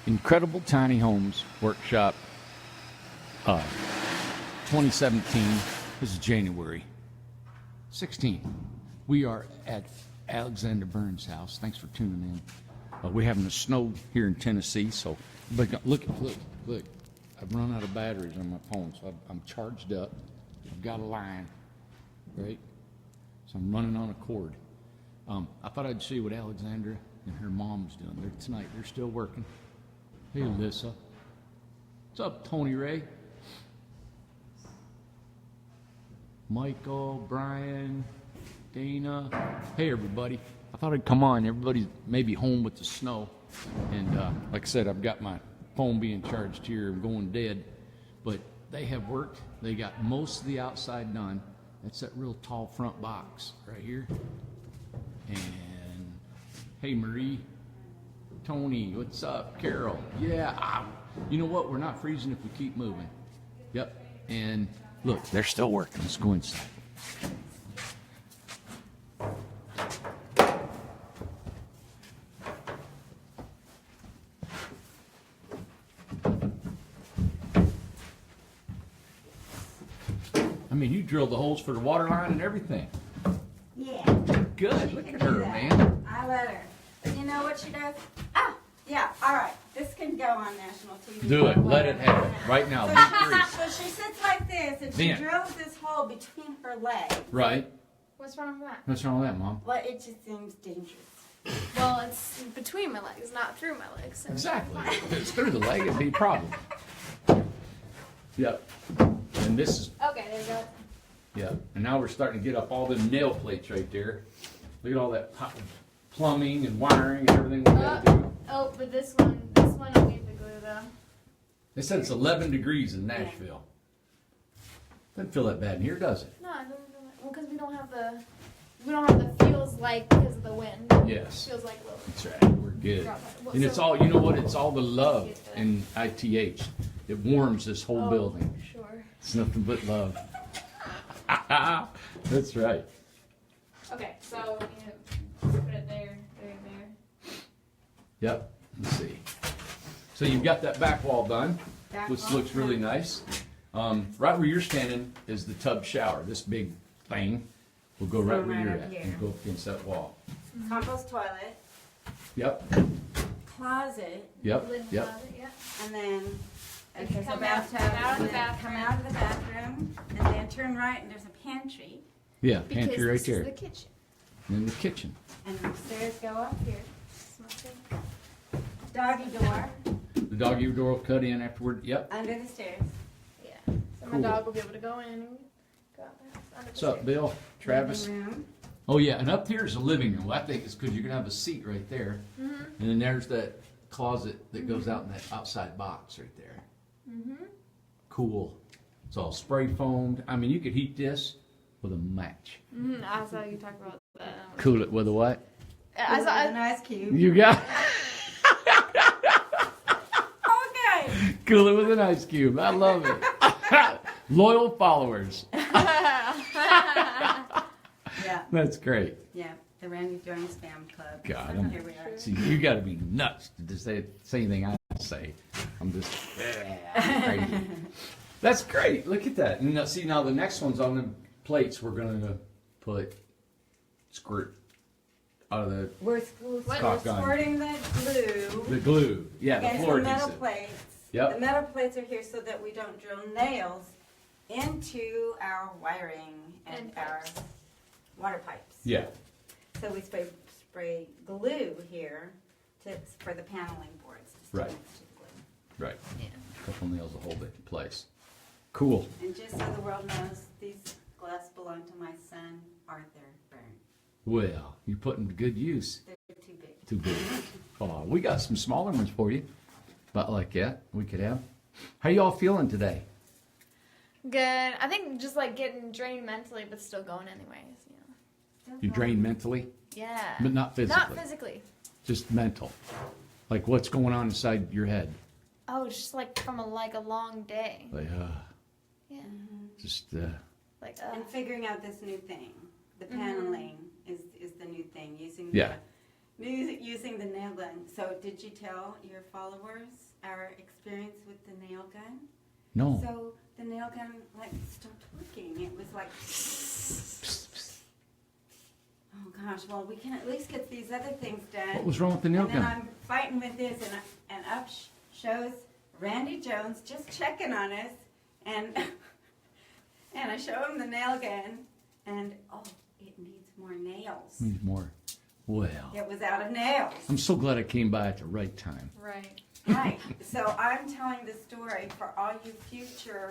Incredible Tiny Homes Workshop 2017. This is January 16th. We are at Alexander Burns' house. Thanks for tuning in. We're having a snow here in Tennessee, so look. I've run out of batteries on my phone, so I'm charged up. I've got a line, right? So I'm running on a cord. I thought I'd show you what Alexandra and her mom's doing. They're still working. Hey, Alyssa. What's up, Tony Ray? Michael, Brian, Dana. Hey, everybody. I thought I'd come on. Everybody's maybe home with the snow. And like I said, I've got my phone being charged here. I'm going dead. But they have worked. They got most of the outside done. That's that real tall front box right here. And hey, Marie. Tony, what's up? Carol. Yeah, you know what? We're not freezing if we keep moving. Yep. And look, they're still working. Let's go inside. I mean, you drilled the holes for the water line and everything. Yeah. Good. Look at her, man. I let her. But you know what she does? Ah, yeah, all right. This can go on national TV. Do it. Let it happen. Right now. Be free. So she sits like this, and she Then. drills this hole between her legs. Right. What's wrong with that? What's wrong with that, Mom? Well, it just seems dangerous. Well, it's between my legs, not through my legs. So Exactly. If it's through the leg, it'd be a problem. Yep. And this is, Okay, there you go. yeah. And now we're starting to get up all the nail plates right there. Look at all that plumbing and wiring and everything we got to do. Oh, but this one will need the glue though. They said it's 11 degrees in Nashville. Doesn't feel that bad in here, does it? No, I don't know. Well, because we don't have the feels like because of the wind. Yes. Feels like a little. That's right. We're good. Well, And it's so- all, you know what? It's all the love in ITH. It warms this whole building. Sure. It's nothing but love. That's right. Okay, so you put it there. Yep. Let's see. So you've got that back wall done, Back which wall looks really done. nice. Right where you're standing is the tub shower. This big thing will go right where right you're up at here. and go up against that wall. Compost toilet, Yep. closet, Yep. Lid Yep. closet, yeah. and then You there's a come bathtub. out of the and then bathroom. Come out of the bathroom, and then turn right, and there's a pantry. Yeah. Because Pantry right this there. is the kitchen. And then the kitchen. And the stairs go up here. Smoking. Doggy door The doggy door will cut in afterward. Yep. under the stairs. Yeah. So Cool. my dog will be able to go in and go out the house under the What's up, stairs. Bill? Travis? Living room. Oh yeah, and up here is the living room. I think it's because you're gonna have a seat right there, Mhm. and then there's that closet that goes out in that outside box right there. Mhm. Cool. It's all spray foamed. I mean, you could heat this with a match. Mhm. I saw you talk about that. Cool it with a what? I With saw. an ice cube. You got Okay. cool it with an ice cube. I love it. Loyal followers. Yeah. That's great. Yeah. The Randy Jones Fan Club. God, Here we are. See, you got to be nuts to say anything I say. I'm just crazy. That's great. Look at that. And now, see, now the next one's on the plates. We're gonna put squirt out of We're Cock gun. squirting the glue the glue. Yeah, the against floor the metal adhesive. plates. Yep. The metal plates are here so that we don't drill nails into our wiring and And our pipes. water pipes. Yeah. So we spray glue here for the paneling boards to stay Right. next to the glue. Right. Yeah. A couple nails will hold it in place. Cool. And just so the world knows, these glass belong to my son, Arthur Byrne. Well, you're putting to good use. They're too big. Too big. Oh, we got some smaller ones for you. About like that, we could have. How y'all feeling today? Good. I think just like getting drained mentally, but still going anyways. You know. You drained mentally, Yeah. but not physically. Not physically. Just mental. Like what's going on inside your head? Oh, just like from a long day. Like, Yeah. just, Like. And figuring out this new thing. The paneling is the new thing. Using Yeah. the using the nail gun. So did you tell your followers our experience with the nail gun? No. So the nail gun like stopped working. It was like, oh gosh. Well, we can at least get these other things done. What was wrong with the nail And then gun? I'm fighting with this, and up shows Randy Jones just checking on us, and and I show him the nail gun, and oh, it needs more nails. Needs more. Well, It was out of nails. I'm so glad I came by at the right time. Right. Right. So I'm telling the story for all you future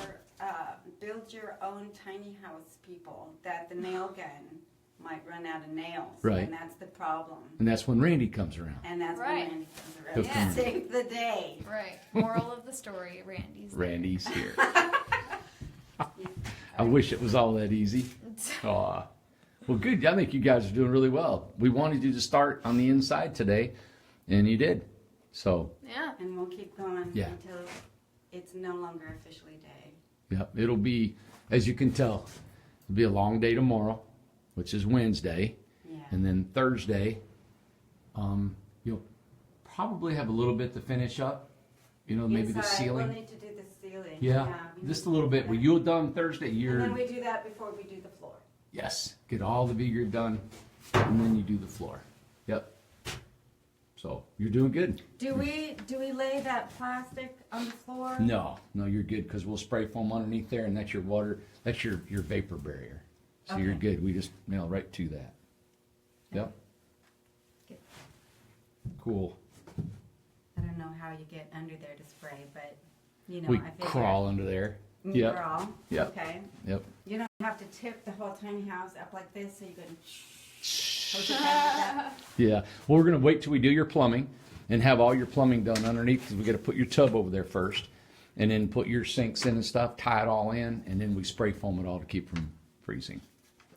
build your own tiny house people that the nail gun might run out of nails. Right. And that's the problem. And that's when Randy comes around. And that's Right. when Randy comes around He'll to come. save the day. Right. Moral of the story: Randy's. there. Randy's here. I wish it was all that easy. Aw. Well, good. I think you guys are doing really well. We wanted you to start on the inside today, and you did. So, Yeah. And we'll keep going Yeah. until it's no longer officially day. yeah, it'll be, as you can tell, it'll be a long day tomorrow, which is Wednesday. Yeah. And then Thursday, you'll probably have a little bit to finish up. You know, maybe the Inside, ceiling. We'll need to do the ceiling. Yeah, we just need a little to do bit. Well, that. you're done Thursday. And You're then we do that before we do the floor. yes. Get all the vigor done, and then you do the floor. Yep. So you're doing good. Do we lay that plastic on the floor? No, you're good because we'll spray foam underneath there, and that's your water. That's your vapor barrier. So you're Okay. good. We just nail right to that. Yep. Good. Cool. I don't know how you get under there to spray, but you know, We I figure crawl under there. You Yep. crawl. Yep. Okay. Yep. You don't have to tip the whole tiny house up like this, so you can. Hold your head like that. Yeah. Well, we're gonna wait till we do your plumbing and have all your plumbing done underneath because we got to put your tub over there first, and then put your sinks in and stuff, tie it all in, and then we spray foam it all to keep from freezing.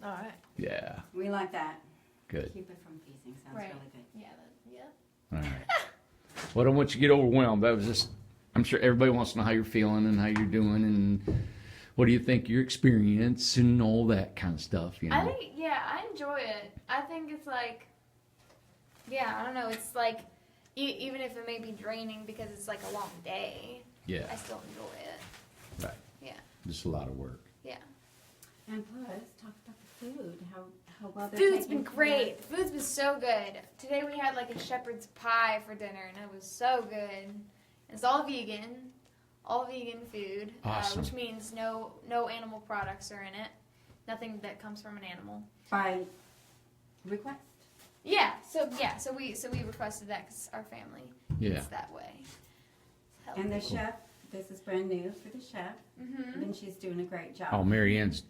All right. Yeah. We like that. Good. Keep it from freezing. Sounds Right. really good. Yeah. Yeah. All right. Well, I don't want you to get overwhelmed. That was just, I'm sure everybody wants to know how you're feeling and how you're doing and what do you think your experience and all that kind of stuff, you know? I think, yeah, I enjoy it. I think it's like, yeah, I don't know. It's like, even if it may be draining because it's like a long day, I Yeah, still enjoy it. right. Yeah. Just a lot of work. Yeah. And plus, talk about the food. How well they're Food's taking been care great. The food's been so good. Today we had like a shepherd's pie for dinner, and it was so good. It's all vegan food, Awesome. which means no animal products are in it. Nothing that comes from an animal. By request. So we requested that because our family Yeah. eats that way. It's And the healthy. chef, this is brand new for the chef, Mhm. and she's doing a great job. Oh, Mary Ann's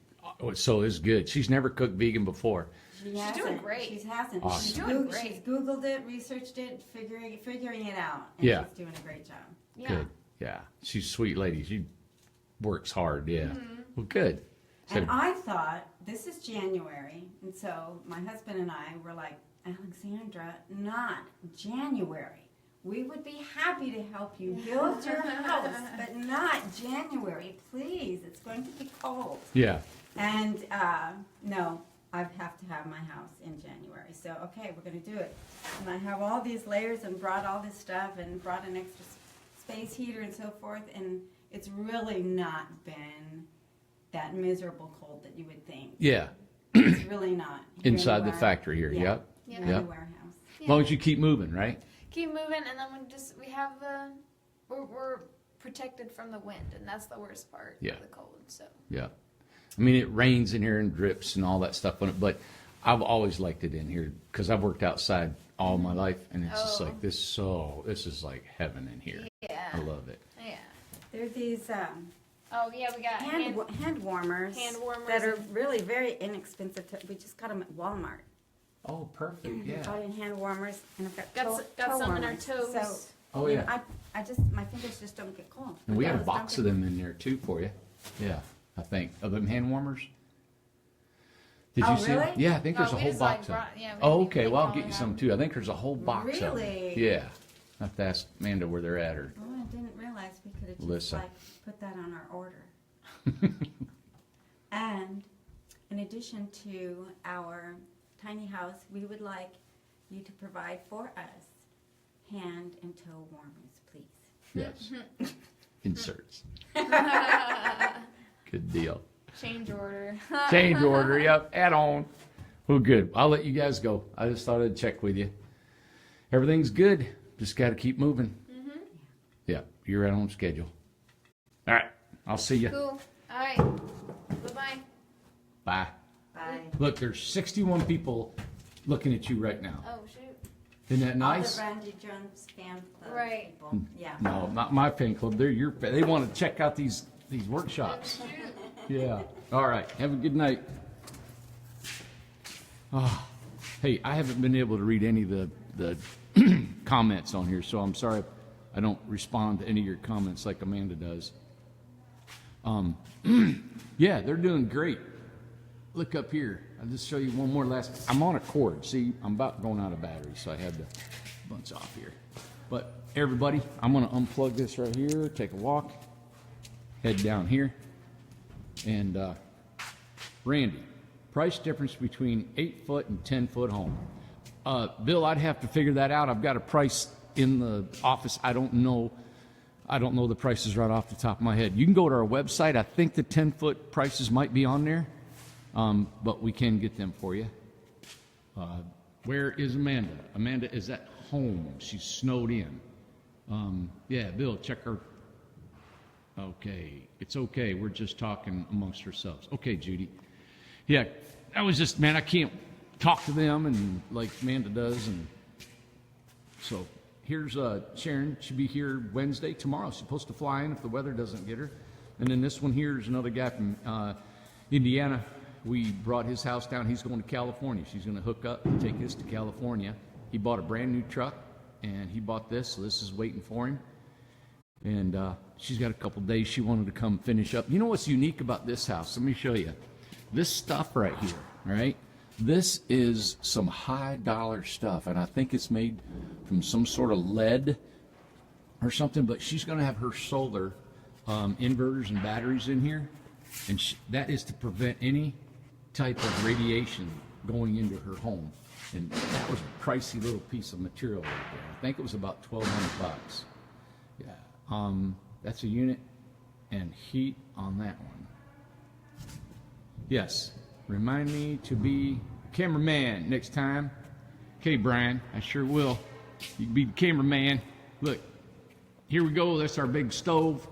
so is good. She's never cooked vegan before. She hasn't. doing great. She hasn't. Awesome. She's, She's doing great. she's Googled it, researched it, figuring it out, and Yeah. she's doing a great job. Yeah. Good. Yeah. She's a sweet lady. She works hard. Yeah. Well, good. So, And I thought, this is January, and so my husband and I were like, Alexandra, not January. We would be happy to help you build your house, but not January, please. It's going to be cold. yeah. And no, I have to have my house in January. So, okay, we're going to do it. And I have all these layers and brought all this stuff and brought an extra space heater and so forth. And it's really not been that miserable cold that you would think. Yeah. It's really not. Here in Inside the ware- factory here. Yeah. Yep. Yeah. in Yep. the warehouse. As long as you keep moving, right? Keep moving, and then we have we're protected from the wind, and that's the worst part Yeah. of the cold. So Yeah. I mean, it rains in here and drips and all that stuff on it, but I've always liked it in here because I've worked outside all my life, and it's just Oh. like this. This is like heaven in here. I yeah, love it. yeah. There are these Oh yeah, we got hand warmers, hand warmers that are and- really very inexpensive. We just got them at Walmart. Oh, perfect. Yeah. Bought in hand warmers, and I've got got toe some in our warmers. toes. So, Oh you know, yeah. I just my fingers just don't get cold. And we My have a toes box don't of get- them in there too for you. Yeah. I think of them hand warmers. Did Oh, you see? 'em? really? Yeah, I think there's No, a we whole just, like, box of them. brought- yeah, we Oh, didn't okay. even Well, I'll think get all you of some them. too. I think there's a whole box of them. Really? Yeah. I have to ask Amanda where they're at, or Oh, I didn't realize we could have just Melissa. like put that on our order. And in addition to our tiny house, we would like you to provide for us hand and toe warmers, please. Yes. Inserts. Good deal. Change order. Change order, yep, add on. Well, good. I'll let you guys go. I just thought I'd check with you. Everything's good. Just got to keep moving. Mm-hmm. Yeah, you're right on schedule. All right, I'll see you. Cool. All right. Bye-bye. Bye. Bye. Look, there's 61 people looking at you right now. Oh, shoot. Isn't that All nice? the Randy Jones fan club Right. people. Yeah. No, not my fan club. They're your. They want to check out these workshops. Yeah. All right. Have a good night. Oh, hey, I haven't been able to read any of the comments on here, so I'm sorry I don't respond to any of your comments like Amanda does. Yeah, they're doing great. Look up here. I'll just show you one more last. I'm on a cord. See, I'm about going out of battery, so I had to bunch off here. But everybody, I'm going to unplug this right here, take a walk, head down here, and Randy, price difference between 8-foot and 10-foot home. Bill, I'd have to figure that out. I've got a price in the office. I don't know the prices right off the top of my head. You can go to our website. I think the 10-foot prices might be on there, but we can get them for you. Where is Amanda? Amanda is at home. She's snowed in. Yeah, Bill, check her. Okay, it's okay. We're just talking amongst ourselves. Okay, Judy. Yeah, that was just, man, I can't talk to them and like Amanda does. And so here's Sharon. She'll be here Wednesday. Tomorrow she's supposed to fly in if the weather doesn't get her. And then this one here is another guy from Indiana. We brought his house down. He's going to California. She's going to hook up and take this to California. He bought a brand new truck, and he bought this, so this is waiting for him. And she's got a couple days. She wanted to come finish up. You know what's unique about this house? Let me show you. This stuff right here, all right? This is some high-dollar stuff, and I think it's made from some sort of lead or something, but she's going to have her solar inverters and batteries in here, and that is to prevent any type of radiation going into her home. And that was a pricey little piece of material right there. I think it was about $1,200. Yeah. That's a unit and heat on that one. Yes. Remind me to be cameraman next time. Okay, Brian, I sure will. You can be the cameraman. Look, here we go. That's our big stove.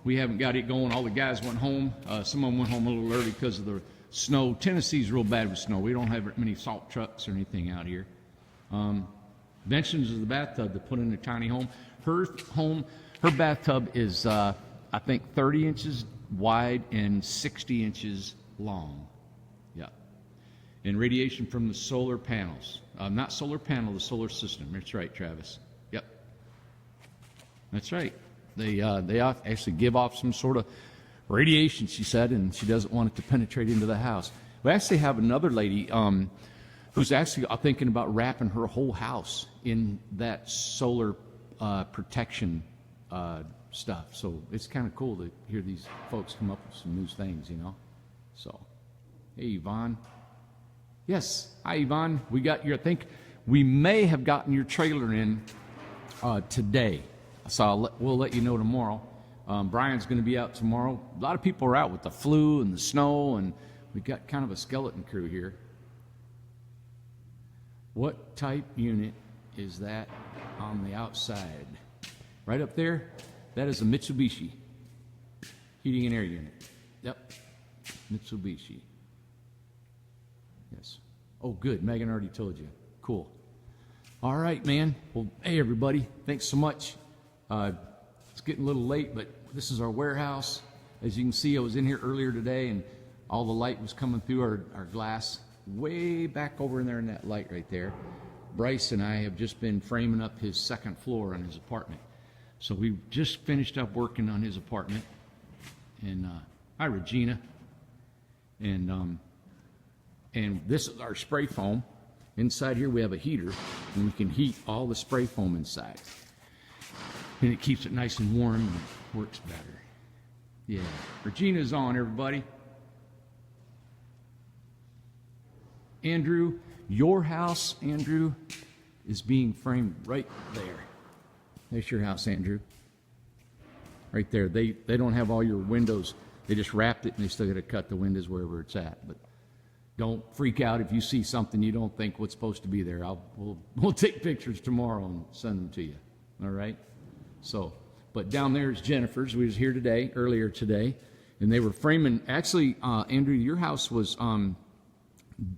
We haven't got it going. All the guys went home. Some of them went home a little early because of the snow. Tennessee's real bad with snow. We don't have many salt trucks or anything out here. Dimensions of the bathtub to put in a tiny home. Her bathtub is, I think, 30 inches wide and 60 inches long. Yeah. And radiation from the solar panels. Not solar panel, the solar system. That's right, Travis. Yep. That's right. They actually give off some sort of radiation, she said, and she doesn't want it to penetrate into the house. We actually have another lady who's actually thinking about wrapping her whole house in that solar protection stuff. So it's kind of cool to hear these folks come up with some new things, you know. So, hey, Yvonne. Yes, hi, Yvonne. We got your, I think we may have gotten your trailer in today. So we'll let you know tomorrow. Brian's going to be out tomorrow. A lot of people are out with the flu and the snow, and we've got kind of a skeleton crew here. What type unit is that on the outside? Right up there, that is a Mitsubishi heating and air unit. Yep, Mitsubishi. Yes. Oh, good. Megan already told you. Cool. All right, man. Well, hey, everybody. Thanks so much. It's getting a little late, but this is our warehouse. As you can see, I was in here earlier today, and all the light was coming through our glass way back over in there in that light right there. Bryce and I have just been framing up his second floor on his apartment. So we just finished up working on his apartment. And hi, Regina. And this is our spray foam. Inside here we have a heater, and we can heat all the spray foam inside. And it keeps it nice and warm and works better. Yeah. Regina's on, everybody. Andrew, your house, Andrew, is being framed right there. There's your house, Andrew. Right there. They don't have all your windows. They just wrapped it, and they still got to cut the windows wherever it's at. But don't freak out if you see something you don't think what's supposed to be there. We'll take pictures tomorrow and send them to you. All right? So, but down there is Jennifer's. We was here earlier today, and they were framing. Actually, Andrew, your house was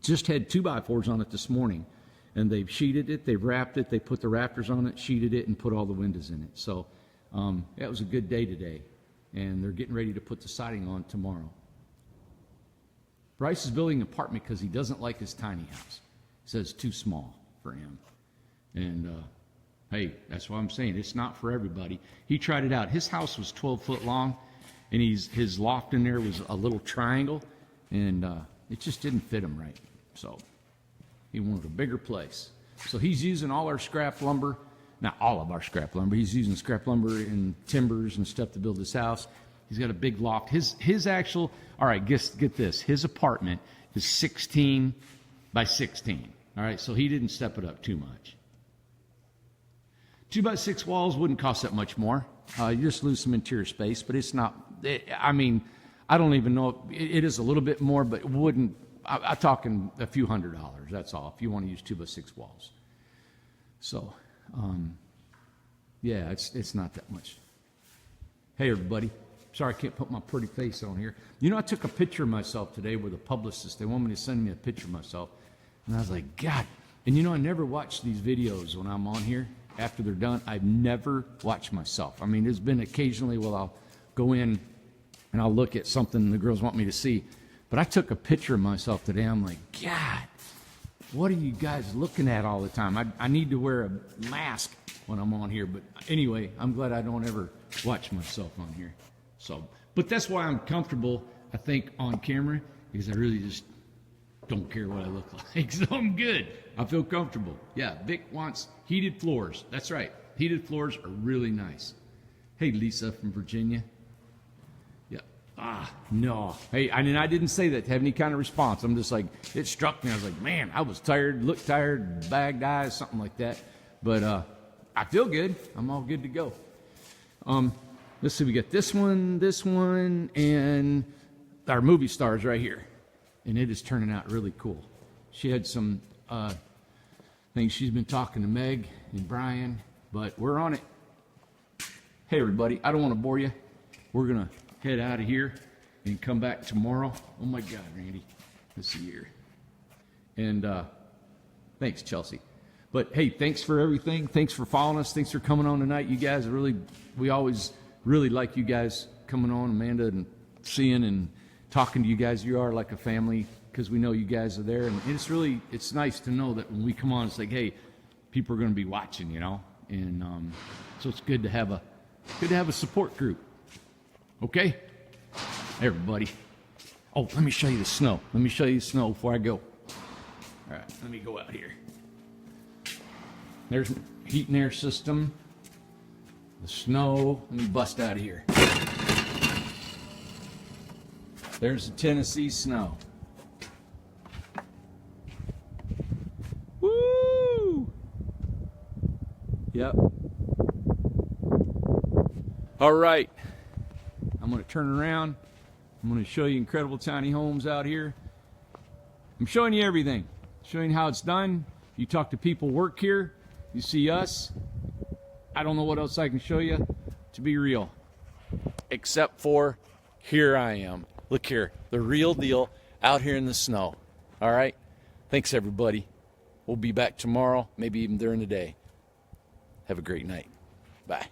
just had 2x4s on it this morning, and they've sheeted it, they've wrapped it, they put the rafters on it, sheeted it, and put all the windows in it. So that was a good day today, and they're getting ready to put the siding on tomorrow. Bryce is building an apartment because he doesn't like his tiny house. He says it's too small for him. And hey, that's what I'm saying. It's not for everybody. He tried it out. His house was 12 foot long, and his loft in there was a little triangle, and it just didn't fit him right. So he wanted a bigger place. So he's using all our scrap lumber. Not all of our scrap lumber. He's using scrap lumber and timbers and stuff to build this house. He's got a big loft. His actual, all right, get this. His apartment is 16 by 16. All right, so he didn't step it up too much. 2x6 walls wouldn't cost that much more. You just lose some interior space, but it's not, I mean, I don't even know. It is a little bit more, but it wouldn't, I'm talking a few $100s, that's all, if you want to use 2x6 walls. So, yeah, it's not that much. Hey, everybody. Sorry I can't put my pretty face on here. You know, I took a picture of myself today with a publicist. They want me to send me a picture of myself. And I was like, God. And you know, I never watch these videos when I'm on here. After they're done, I've never watched myself. I mean, there's been occasionally where I'll go in and I'll look at something the girls want me to see. But I took a picture of myself today. I'm like, God, what are you guys looking at all the time? I need to wear a mask when I'm on here. But anyway, I'm glad I don't ever watch myself on here. So, but that's why I'm comfortable, I think, on camera, because I really just don't care what I look like. So I'm good. I feel comfortable. Yeah, Vic wants heated floors. That's right. Heated floors are really nice. Hey, Lisa from Virginia. Yeah. No. Hey, I mean, I didn't say that to have any kind of response. I'm just like, it struck me. I was like, man, I was tired, looked tired, bagged eyes, something like that. But I feel good. I'm all good to go. Let's see, we got this one, and our movie stars right here. And it is turning out really cool. She had some things she's been talking to Meg and Brian, but we're on it. Hey, everybody, I don't want to bore you. We're going to head out of here and come back tomorrow. Oh, my God, Randy. Let's see here. And thanks, Chelsea. But, hey, thanks for everything. Thanks for following us. Thanks for coming on tonight. You guys we always really like you guys coming on, Amanda, and seeing and talking to you guys. You are like a family because we know you guys are there. And it's nice to know that when we come on, it's like, hey, people are going to be watching, you know. And so it's good to have a support group. Okay? Hey, everybody. Oh, let me show you the snow. Let me show you the snow before I go. All right, let me go out here. There's heat and air system. The snow. Let me bust out of here. There's the Tennessee snow. Woo! Yep. All right. I'm going to turn around. I'm going to show you incredible tiny homes out here. I'm showing you everything. Showing how it's done. You talk to people work here. You see us. I don't know what else I can show you to be real. Except for here I am. Look here. The real deal out here in the snow. All right? Thanks, everybody. We'll be back tomorrow, maybe even during the day. Have a great night. Bye.